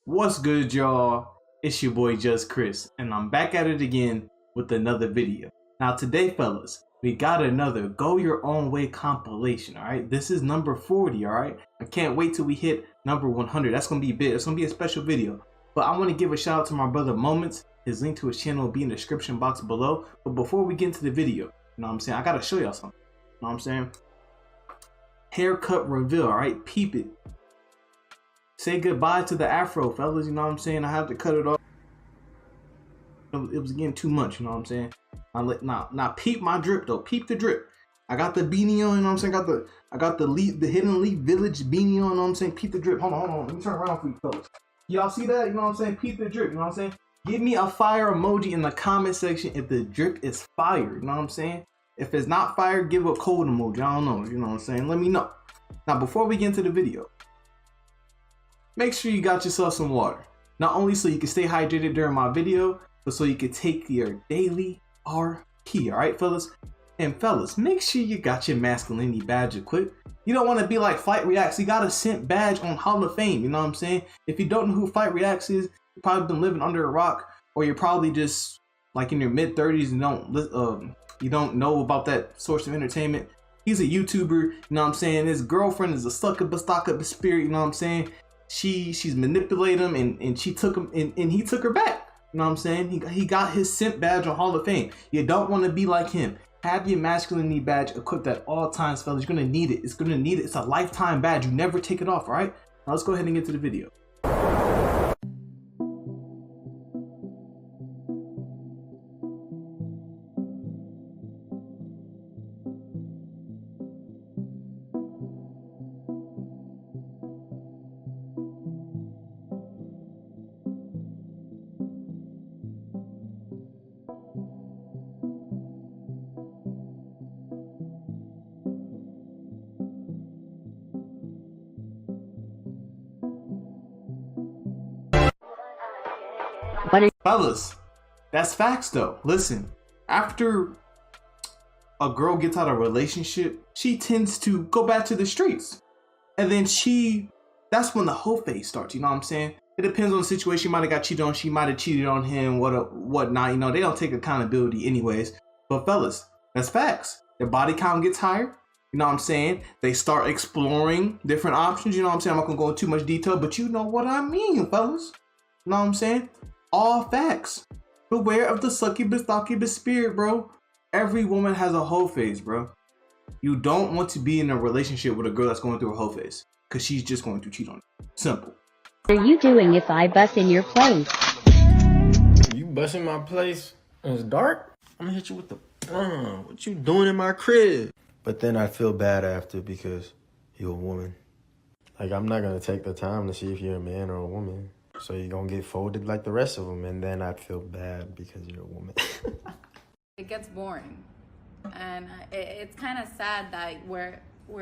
What's good, y'all? It's your boy Just Chris, and I'm back at it again with another video. Now today, fellas, we got another Go Your Own Way compilation, alright? This is number 40, alright? I can't wait till we hit number 100. That's gonna be big. It's gonna be a special video. But I want to give a shout out to my brother Moments. His link to his channel will be in the description box below. But before we get into the video, you know what I'm saying? I gotta show y'all something. You know what I'm saying? Haircut reveal, alright? Peep it. Say goodbye to the afro, fellas, you know what I'm saying? I have to cut it off. It was getting too much, you know what I'm saying? Now peep my drip though. Peep the drip. I got the beanie on, you know what I'm saying? I got the Hidden Leaf Village beanie on, you know what I'm saying? Peep the drip. Hold on. Let me turn around for you fellas. Y'all see that? You know what I'm saying? Peep the drip, you know what I'm saying? Give me a fire emoji in the comment section if the drip is fire, you know what I'm saying? If it's not fire, give a cold emoji. I don't know, you know what I'm saying? Let me know. Now before we get into the video, make sure you got yourself some water. Not only so you can stay hydrated during my video, but so you can take your daily RP, alright fellas? And fellas, make sure you got your masculinity badge equipped. You don't want to be like Flight Reacts. You got a scent badge on Hall of Fame, you know what I'm saying? If you don't know who Flight Reacts is, you've probably been living under a rock, or you're probably just like in your mid-30s and you don't know about that source of entertainment. He's a YouTuber, you know what I'm saying? His girlfriend is a sucker spirit, you know what I'm saying? She's manipulated him and she took him and he took her back. You know what I'm saying? He got his simp badge on Hall of Fame. You don't want to be like him. Have your masculinity badge equipped at all times, fellas. You're gonna need it. It's a lifetime badge. You never take it off, all right? Now let's go ahead and get to the video. Fellas, that's facts though. Listen, after a girl gets out of a relationship, she tends to go back to the streets. And then that's when the whole phase starts, you know what I'm saying? It depends on the situation. She might have got cheated on, she might have cheated on him, whatnot, you know, they don't take accountability anyways. But fellas, that's facts. Their body count gets higher, you know what I'm saying? They start exploring different options, you know what I'm saying? I'm not gonna go into too much detail, but you know what I mean, fellas. You know what I'm saying? All facts. Beware of the succubus spirit, bro. Every woman has a whole phase, bro. You don't want to be in a relationship with a girl that's going through a whole phase, because she's just going to cheat on you. Simple. What are you doing if I bust in your place? You bust in my place and it's dark? I'm gonna hit you with the what you doing in my crib? But then I feel bad after because you're a woman. Like, I'm not gonna take the time to see if you're a man or a woman. So you're gonna get folded like the rest of them, and then I'd feel bad because you're a woman. It gets boring, and it's kind of sad that we're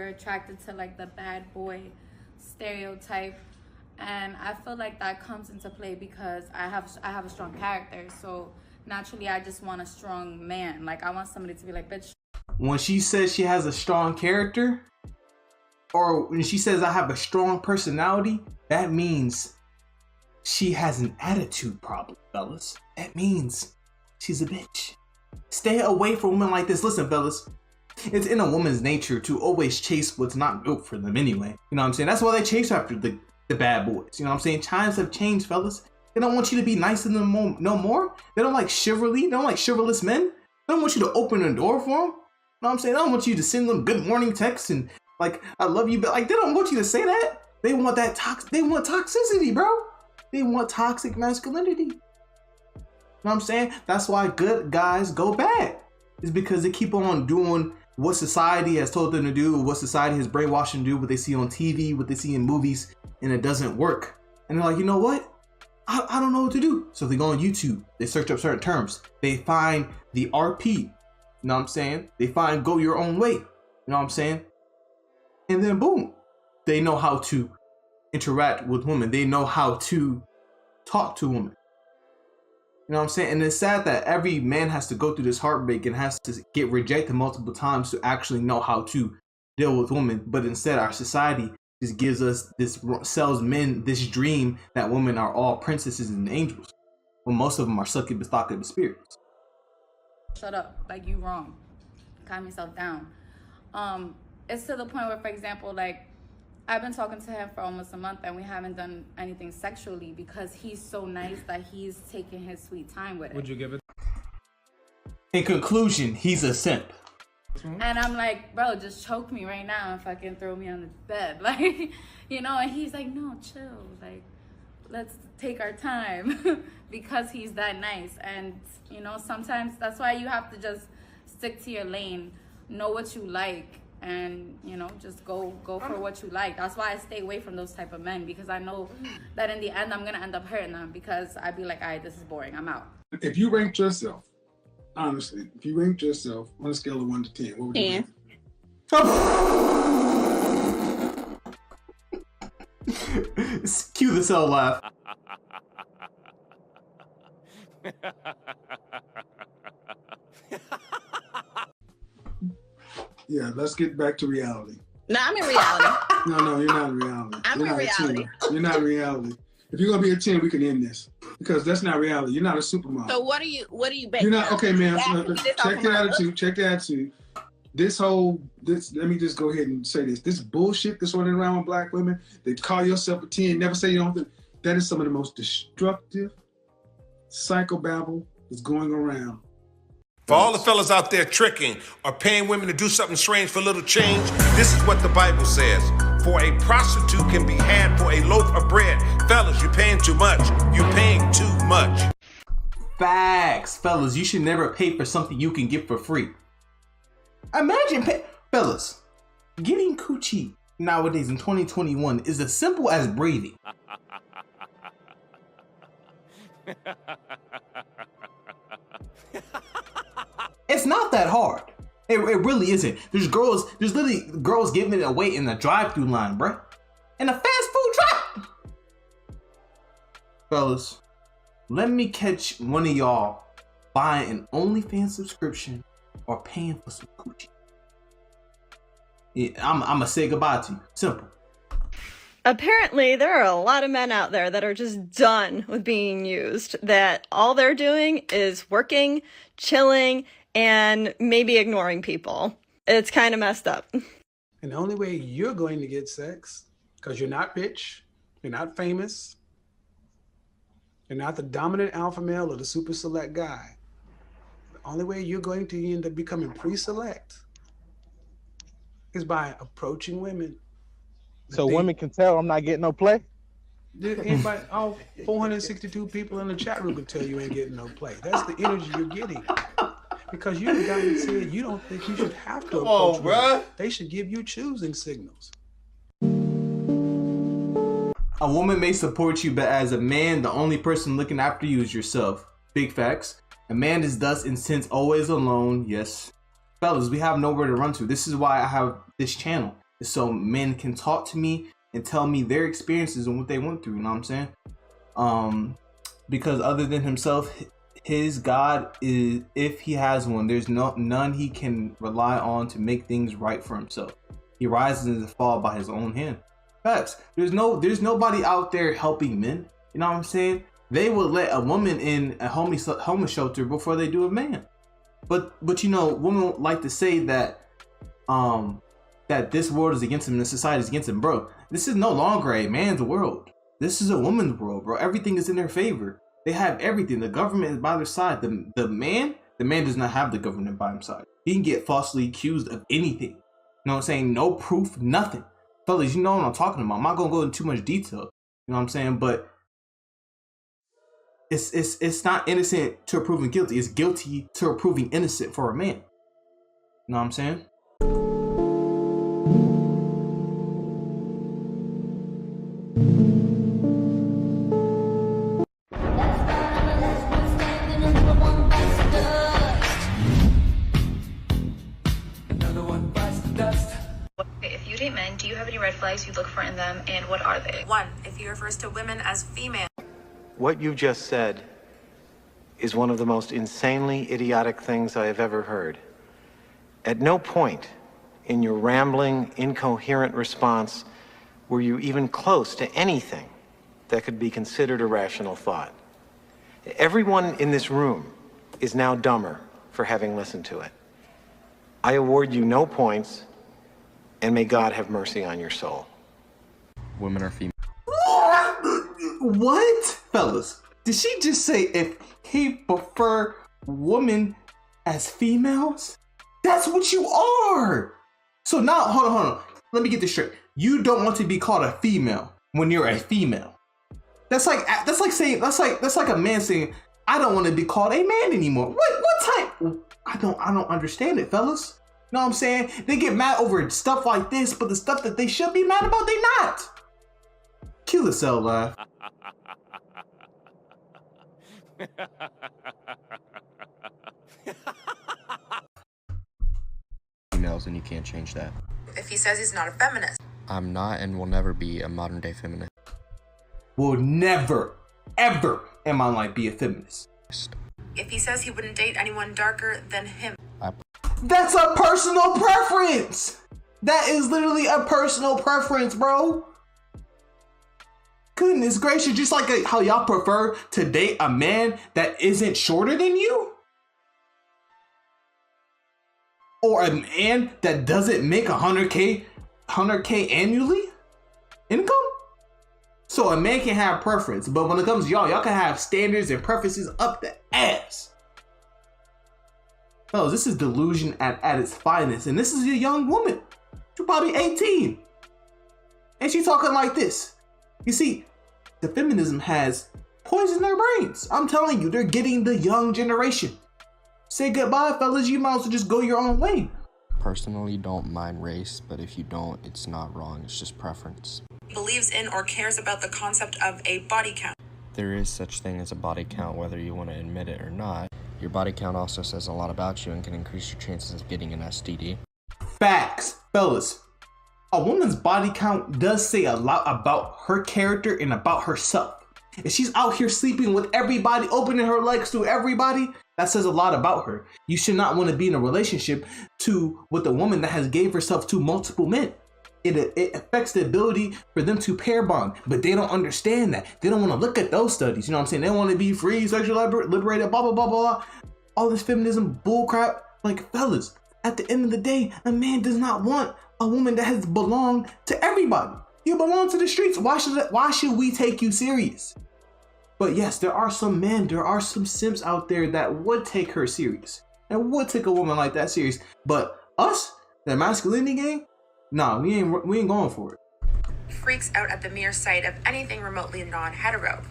attracted to like the bad boy stereotype, and I feel like that comes into play because I have a strong character, so naturally I just want a strong man. Like, I want somebody to be like, bitch. When she says she has a strong character, or when she says I have a strong personality, that means she has an attitude problem, fellas. That means she's a bitch. Stay away from women like this. Listen, fellas, it's in a woman's nature to always chase what's not built for them anyway. You know what I'm saying? That's why they chase after the bad boys. You know what I'm saying? Times have changed, fellas. They don't want you to be nice to them no more. They don't like chivalry. They don't like chivalrous men. They don't want you to open the door for them. You know what I'm saying? They don't want you to send them good morning texts and like, I love you, but like, they don't want you to say that. They want that they want toxicity, bro. They want toxic masculinity. You know what I'm saying? That's why good guys go bad. It's because they keep on doing what society has told them to do, what society has brainwashed them to do, what they see on TV, what they see in movies, and it doesn't work. And they're like, you know what? I don't know what to do. So they go on YouTube, they search up certain terms. They find the RP, you know what I'm saying? They find Go Your Own Way, you know what I'm saying? And then boom, they know how to interact with women. They know how to talk to women. You know what I'm saying? And it's sad that every man has to go through this heartbreak and has to get rejected multiple times to actually know how to deal with women. But instead, our society just gives us this, sells men this dream that women are all princesses and angels, when most of them are succubus spirits. Shut up, like you wrong. Calm yourself down. It's to the point where, for example, like I've been talking to him for almost a month and we haven't done anything sexually because he's so nice that he's taking his sweet time with it. Would you give it? In conclusion, he's a simp. And I'm like, bro, just choke me right now and fucking throw me on the bed. Like, you know, and he's like, no, chill. Like, let's take our time because he's that nice. And, you know, sometimes that's why you have to just stick to your lane, know what you like, and, you know, just go for what you like. That's why I stay away from those type of men, because I know that in the end I'm going to end up hurting them because I'd be like, all right, this is boring. I'm out. If you ranked yourself, honestly, if you ranked yourself on a scale of 1 to 10, what would you rank? Cue the cell laugh. Yeah, let's get back to reality. No, I'm in reality. No, you're not in reality. I'm in reality. You're not in reality. If you're gonna be a 10, we can end this because that's not reality. You're not a supermodel. So what are you basing? You're not okay, ma'am. Check the attitude. Check the attitude. Let me just go ahead and say this. This bullshit that's running around with black women, they call yourself a 10, never say you don't. That is some of the most destructive psychobabble that's going around. For all the fellas out there tricking or paying women to do something strange for a little change, this is what the Bible says. For a prostitute can be had for a loaf of bread. Fellas, you're paying too much. You're paying too much. Facts, fellas. You should never pay for something you can get for free. Imagine, fellas, getting coochie nowadays in 2021 is as simple as breathing. It's not that hard. It really isn't. There's literally girls giving it away in the drive-thru line, bruh. In a fast food truck. Fellas, let me catch one of y'all buying an OnlyFans subscription or paying for some coochie. Yeah, I'm gonna say goodbye to you. Simple. Apparently, there are a lot of men out there that are just done with being used, that all they're doing is working, chilling, and maybe ignoring people. It's kind of messed up. And the only way you're going to get sex, because you're not rich, you're not famous, you're not the dominant alpha male or the super select guy. The only way you're going to end up becoming pre-select is by approaching women. So women can tell I'm not getting no play? Anybody, all 462 people in the chat room can tell you ain't getting no play. That's the energy you're getting. Because you guys said you don't think you should have to approach women. They should give you choosing signals. A woman may support you, but as a man, the only person looking after you is yourself. Big facts. A man is thus in sense always alone. Yes. Fellas, we have nowhere to run to. This is why I have this channel. So men can talk to me and tell me their experiences and what they went through, you know what I'm saying? Because other than himself, his God is, if he has one, there's none he can rely on to make things right for himself. He rises and falls by his own hand. Facts. There's nobody out there helping men. You know what I'm saying? They will let a woman in a homeless shelter before they do a man. But you know, women like to say that that this world is against him and the society is against him, bro. This is no longer a man's world. This is a woman's world, bro. Everything is in their favor. They have everything. The government is by their side. The man does not have the government by his side. He can get falsely accused of anything. You know what I'm saying? No proof, nothing. Fellas, you know what I'm talking about. I'm not gonna go into too much detail. You know what I'm saying? But it's not innocent to proving guilty. It's guilty to proving innocent for a man. You know what I'm saying? If you date men, do you have any red flags you look for in them, and what are they? 1. If he refers to women as female. What you just said is one of the most insanely idiotic things I have ever heard. At no point in your rambling, incoherent response were you even close to anything that could be considered a rational thought. Everyone in this room is now dumber for having listened to it. I award you no points, and may God have mercy on your soul. Women are female. What? Fellas, did she just say if he prefer women as females? That's what you are. So now, hold on. Let me get this straight. You don't want to be called a female when you're a female. That's like a man saying, I don't want to be called a man anymore. What type? I don't understand it, fellas. Know what I'm saying? They get mad over stuff like this, but the stuff that they should be mad about, they not. Cue the cell laugh. Females, and you can't change that. If he says he's not a feminist. I'm not and will never be a modern day feminist. Will never, ever in my life be a feminist. If he says he wouldn't date anyone darker than him. That's a personal preference. That is literally a personal preference, bro. Goodness gracious, just like how y'all prefer to date a man that isn't shorter than you? Or a man that doesn't make 100K annually income? So a man can have preference, but when it comes to y'all can have standards and preferences up the ass. Fellas, this is delusion at its finest, and this is a young woman. She's probably 18. And she's talking like this. You see, the feminism has poisoned their brains. I'm telling you, they're getting the young generation. Say goodbye, fellas. You might as well just go your own way. Personally, don't mind race, but if you don't, it's not wrong. It's just preference. Believes in or cares about the concept of a body count. There is such thing as a body count, whether you want to admit it or not. Your body count also says a lot about you and can increase your chances of getting an STD. Facts, fellas. A woman's body count does say a lot about her character and about herself. If she's out here sleeping with everybody, opening her legs to everybody, that says a lot about her. You should not want to be in a relationship with a woman that has gave herself to multiple men. It affects the ability for them to pair bond, but they don't understand that. They don't want to look at those studies. You know what I'm saying? They want to be free, sexually liberated, blah, blah, blah, blah. All this feminism bullcrap. Like, fellas, at the end of the day, a man does not want a woman that has belonged to everybody. You belong to the streets. Why should we take you serious? But yes, there are some men, there are some simps out there that would take her serious and would take a woman like that serious. But us, the masculinity gang, nah, we ain't going for it. Freaks out at the mere sight of anything remotely non-hetero.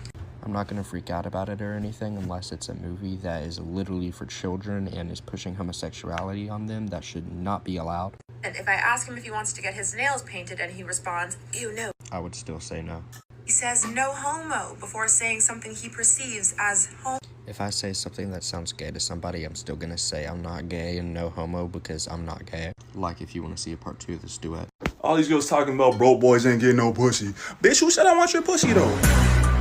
I'm not going to freak out about it or anything unless it's a movie that is literally for children and is pushing homosexuality on them. That should not be allowed. And if I ask him if he wants to get his nails painted and he responds, ew, no. I would still say no. He says no homo before saying something he perceives as homo. If I say something that sounds gay to somebody, I'm still going to say I'm not gay and no homo because I'm not gay. Like, if you want to see a part 2 of this duet. All these girls talking about broke boys ain't getting no pussy. Bitch, who said I want your pussy though?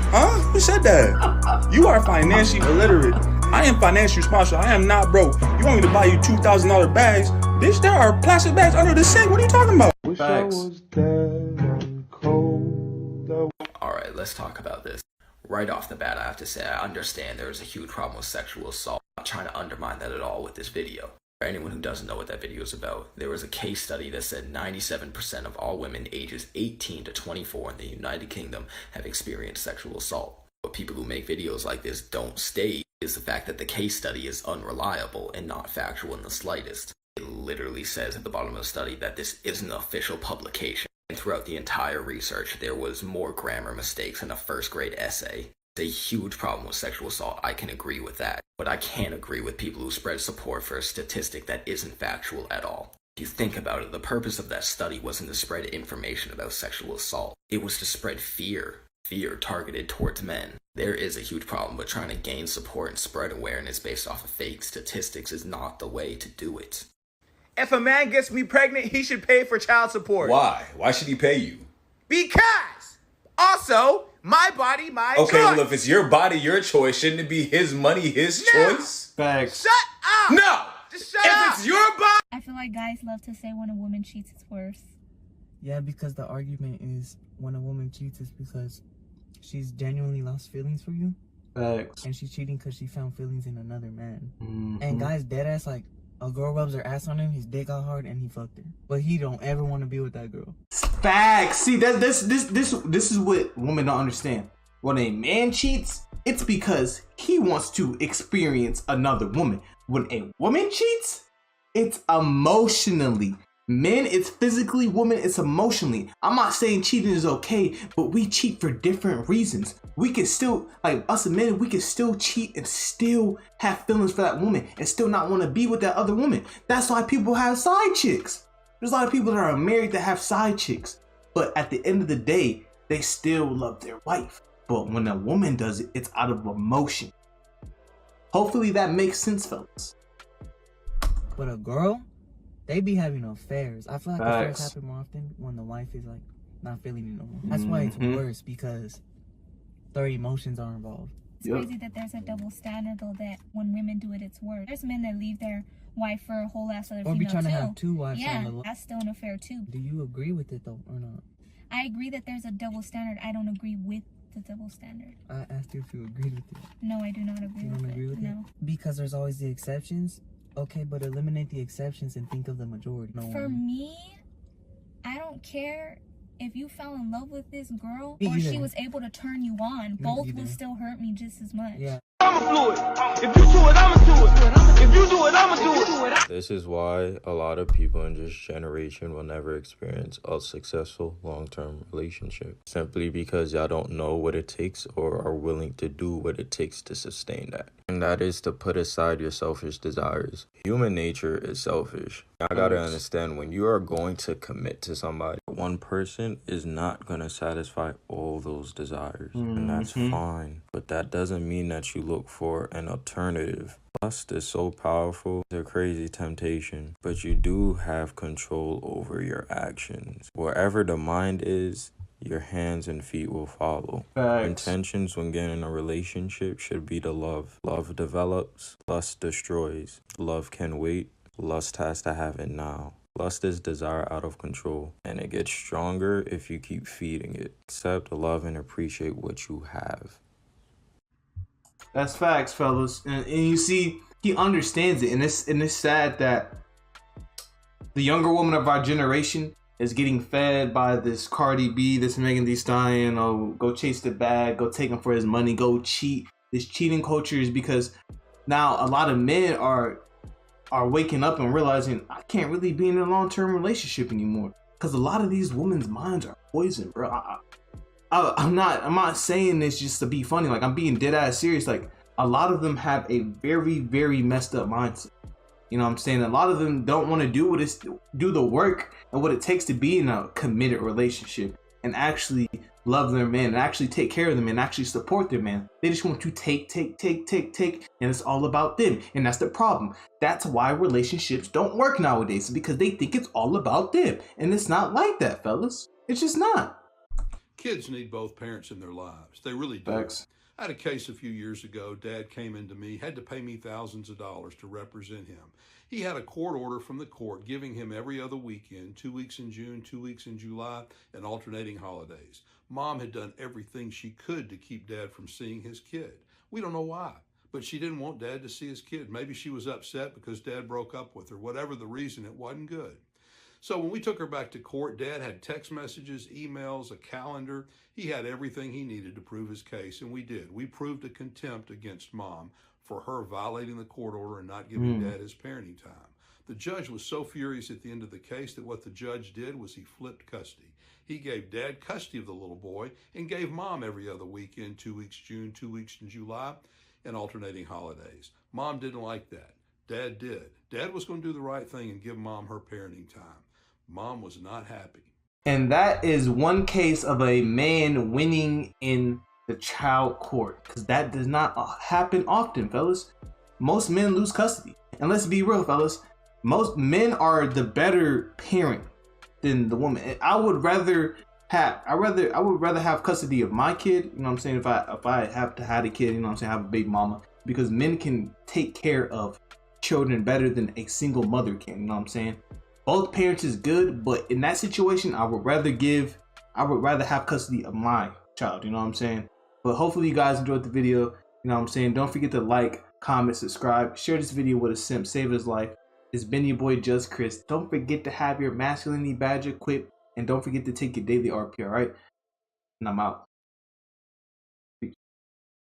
Huh? Who said that? You are financially illiterate. I am financially responsible. I am not broke. You want me to buy you $2,000 bags? Bitch, there are plastic bags under the sink. What are you talking about? Wish I was dead and cold. Alright, let's talk about this. Right off the bat, I have to say I understand there's a huge problem with sexual assault. I'm not trying to undermine that at all with this video. For anyone who doesn't know what that video is about, there was a case study that said 97% of all women ages 18 to 24 in the United Kingdom have experienced sexual assault. What people who make videos like this don't state is the fact that the case study is unreliable and not factual in the slightest. It literally says at the bottom of the study that this isn't an official publication. And throughout the entire research, there was more grammar mistakes in a first grade essay. It's a huge problem with sexual assault. I can agree with that. But I can't agree with people who spread support for a statistic that isn't factual at all. If you think about it, the purpose of that study wasn't to spread information about sexual assault. It was to spread fear. Fear targeted towards men. There is a huge problem, but trying to gain support and spread awareness based off of fake statistics is not the way to do it. If a man gets me pregnant, he should pay for child support. Why? Why should he pay you? Because! Also, my body, my choice. Okay, well, if it's your body, your choice, shouldn't it be his money, his choice? Facts. Shut up! No! Just shut up! If it's your body! I feel like guys love to say when a woman cheats, it's worse. Yeah, because the argument is when a woman cheats, it's because she's genuinely lost feelings for you. Facts. And she's cheating because she found feelings in another man. Mm-hmm. And guys, dead ass, like, a girl rubs her ass on him, his dick got hard, and he fucked her. But he don't ever want to be with that girl. Facts. See, this is what women don't understand. When a man cheats, it's because he wants to experience another woman. When a woman cheats, it's emotionally. Men, it's physically. Women, it's emotionally. I'm not saying cheating is okay, but we cheat for different reasons. We can still, like us men, we can still cheat and still have feelings for that woman and still not want to be with that other woman. That's why people have side chicks. There's a lot of people that are married that have side chicks, but at the end of the day, they still love their wife. But when a woman does it, it's out of emotion. Hopefully that makes sense, fellas. But a girl, they be having affairs. I feel like Facts. affairs happen more often when the wife is like not feeling it no more. That's why it's worse, because their emotions are involved. It's crazy that there's a double standard though, that when women do it, it's worse. There's men that leave their wife for a whole ass other female Or be trying too. to have two wives. Yeah, that's still an affair too. Do you agree with it though, or not? I agree that there's a double standard. I don't agree with the double standard. I asked you if you agreed with it. No, I do not agree You with don't it. agree with No. it? Because there's always the exceptions. Okay, but eliminate the exceptions and think of the majority. No For one. me, I don't care if you fell in love with this girl Me or she either. was able to turn you on. Me Both either. will still hurt me just as much. Yeah. I'ma do it. If you do it, I'ma do it. If you do it, I'ma do it. This is why a lot of people in this generation will never experience a successful long-term relationship. Simply because y'all don't know what it takes or are willing to do what it takes to sustain that. And that is to put aside your selfish desires. Human nature is selfish. I gotta understand, when you are going to commit to somebody, one person is not gonna satisfy all those desires. And that's fine. But that doesn't mean that you look for an alternative. Lust is so powerful, it's a crazy temptation, but you do have control over your actions. Wherever the mind is, your hands and feet will follow. Facts. Intentions when getting in a relationship should be to love. Love develops, lust destroys. Love can wait, lust has to have it now. Lust is desire out of control, and it gets stronger if you keep feeding it. Accept, love, and appreciate what you have. That's facts, fellas. And you see, he understands it. And it's sad that the younger woman of our generation is getting fed by this Cardi B, this Megan Thee Stallion. Oh, go chase the bag, go take him for his money, go cheat. This cheating culture is because now a lot of men are waking up and realizing I can't really be in a long-term relationship anymore. Because a lot of these women's minds are poisoned, bro. I'm not saying this just to be funny. Like, I'm being dead ass serious. Like, a lot of them have a very, very messed up mindset. You know what I'm saying? A lot of them don't want to do the work and what it takes to be in a committed relationship and actually love their man and actually take care of them and actually support their man. They just want to take, and it's all about them. And that's the problem. That's why relationships don't work nowadays, because they think it's all about them. And it's not like that, fellas. It's just not. Kids need both parents in their lives. They really do. Facts. I had a case a few years ago. Dad came into me, had to pay me thousands of dollars to represent him. He had a court order from the court giving him every other weekend, 2 weeks in June, 2 weeks in July, and alternating holidays. Mom had done everything she could to keep Dad from seeing his kid. We don't know why, but she didn't want Dad to see his kid. Maybe she was upset because Dad broke up with her. Whatever the reason, it wasn't good. So when we took her back to court, Dad had text messages, emails, a calendar. He had everything he needed to prove his case, and we did. We proved a contempt against Mom for her violating the court order and not giving Dad his parenting time. The judge was so furious at the end of the case that what the judge did was he flipped custody. He gave Dad custody of the little boy and gave Mom every other weekend, 2 weeks June, 2 weeks in July, and alternating holidays. Mom didn't like that. Dad did. Dad was going to do the right thing and give Mom her parenting time. Mom was not happy. And that is one case of a man winning in the child court, because that does not happen often, fellas. Most men lose custody. And let's be real, fellas. Most men are the better parent than the woman. I would rather have custody of my kid, you know what I'm saying, if I have to have a kid, you know what I'm saying, have a baby mama, because men can take care of children better than a single mother can, you know what I'm saying? Both parents is good, but in that situation, I would rather have custody of my child, you know what I'm saying? But hopefully you guys enjoyed the video, you know what I'm saying? Don't forget to like, comment, subscribe, share this video with a simp, save his life. It's been your boy Just Chris. Don't forget to have your masculinity badge equipped, and don't forget to take your daily RP, alright? And I'm out.